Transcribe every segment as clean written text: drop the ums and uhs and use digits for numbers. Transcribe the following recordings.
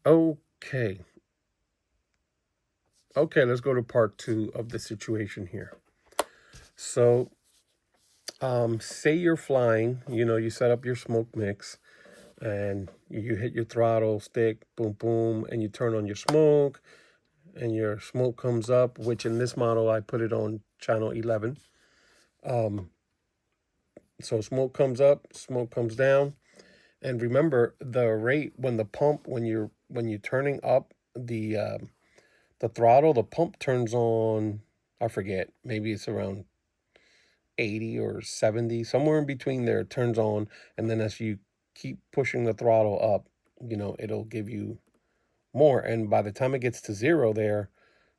Okay. Okay, let's go to part 2 of the situation here. So, say you're flying, you set up your smoke mix and you hit your throttle stick, boom, boom, and you turn on your smoke and your smoke comes up, which in this model, I put it on channel 11. So smoke comes up, smoke comes down. And remember the rate when you're turning up the throttle, the pump turns on, I forget, maybe it's around 80 or 70, somewhere in between there, it turns on. And then as you keep pushing the throttle up, it'll give you more. And by the time it gets to 0 there,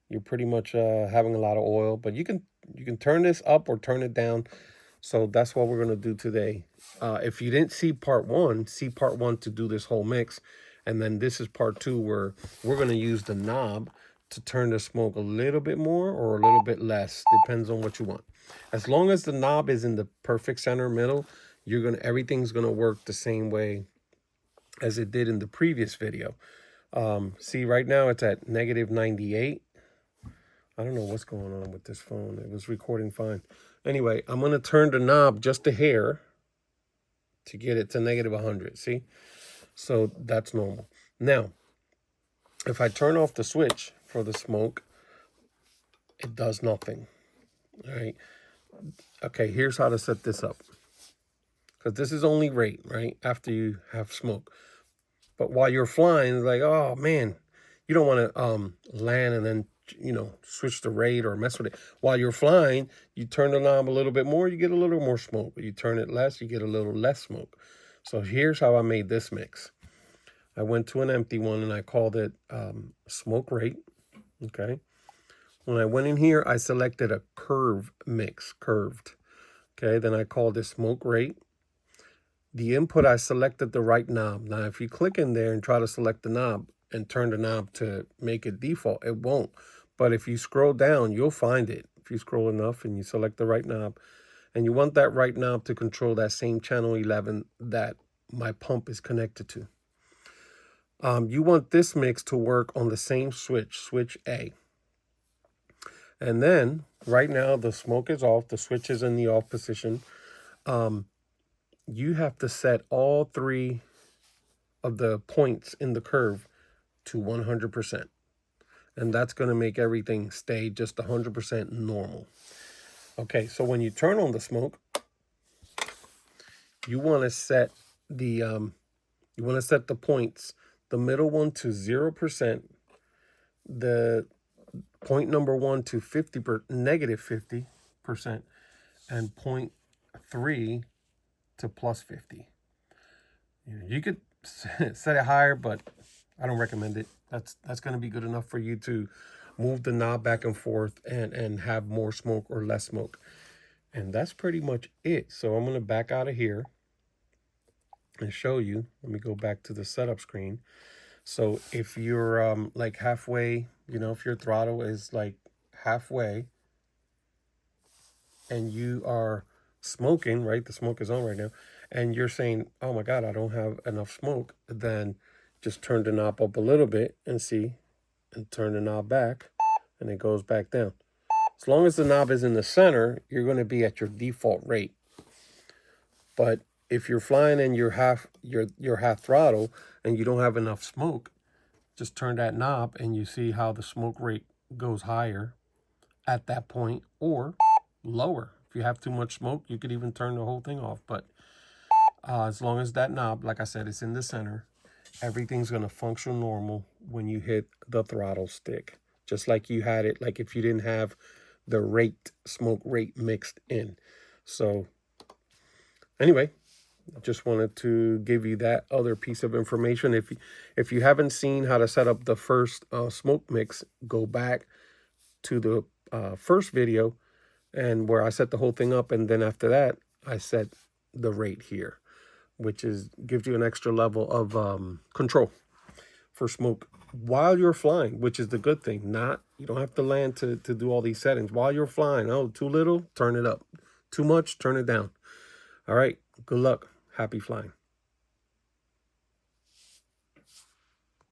you're pretty much having a lot of oil. But you can turn this up or turn it down. So that's what we're going to do today. If you didn't see part 1, see part 1 to do this whole mix. And then this is part 2 where we're going to use the knob to turn the smoke a little bit more or a little bit less. Depends on what you want. As long as the knob is in the perfect center middle, everything's going to work the same way as it did in the previous video. See, right now it's at -98. I don't know what's going on with this phone. It was recording fine. Anyway, I'm going to turn the knob just a hair to get it to -100. See? So that's normal. Now, if I turn off the switch for the smoke, it does nothing. All right. Okay, here's how to set this up. Because this is only rate, right? After you have smoke. But while you're flying, it's like, oh, man, you don't want to land and then switch the rate or mess with it. While you're flying, you turn the knob a little bit more, you get a little more smoke. You turn it less, you get a little less smoke. So here's how I made this mix. I went to an empty one and I called it smoke rate. Okay. When I went in here, I selected a curve mix, curved. Okay. Then I called it smoke rate. The input, I selected the right knob. Now, if you click in there and try to select the knob and turn the knob to make it default, it won't. But if you scroll down, you'll find it. If you scroll enough and you select the right knob, and you want that right knob to control that same channel 11 that my pump is connected to. You want this mix to work on the same switch, switch A. And then, right now, the smoke is off. The switch is in the off position. You have to set all 3 of the points in the curve to 100%. And that's going to make everything stay just 100% normal. Okay, so when you turn on the smoke, you want to set the points, the middle one to 0%, the point number 1 to -50%, and point 3 to +50. You could set it higher, but I don't recommend it. That's going to be good enough for you to move the knob back and forth and have more smoke or less smoke. And that's pretty much it. So I'm going to back out of here and show you. Let me go back to the setup screen. So if you're like halfway, if your throttle is like halfway and you are smoking, right? The smoke is on right now. And you're saying, oh my God, I don't have enough smoke. Then just turn the knob up a little bit and see, and turn the knob back and it goes back down. As long as the knob is in the center, you're going to be at your default rate. But if you're flying and you're half throttle and you don't have enough smoke, just turn that knob and you see how the smoke rate goes higher at that point or lower. If you have too much smoke, you could even turn the whole thing off. But as long as that knob, like I said, is in the center, everything's going to function normal when you hit the throttle stick. Just like you had it, like if you didn't have the smoke rate mixed in. So anyway, I just wanted to give you that other piece of information. If you haven't seen how to set up the first smoke mix, go back to the first video and where I set the whole thing up. And then after that, I set the rate here, which gives you an extra level of control for smoke while you're flying, which is the good thing. You don't have to land to do all these settings. While you're flying, oh, too little, turn it up. Too much, turn it down. All right, good luck. Happy flying.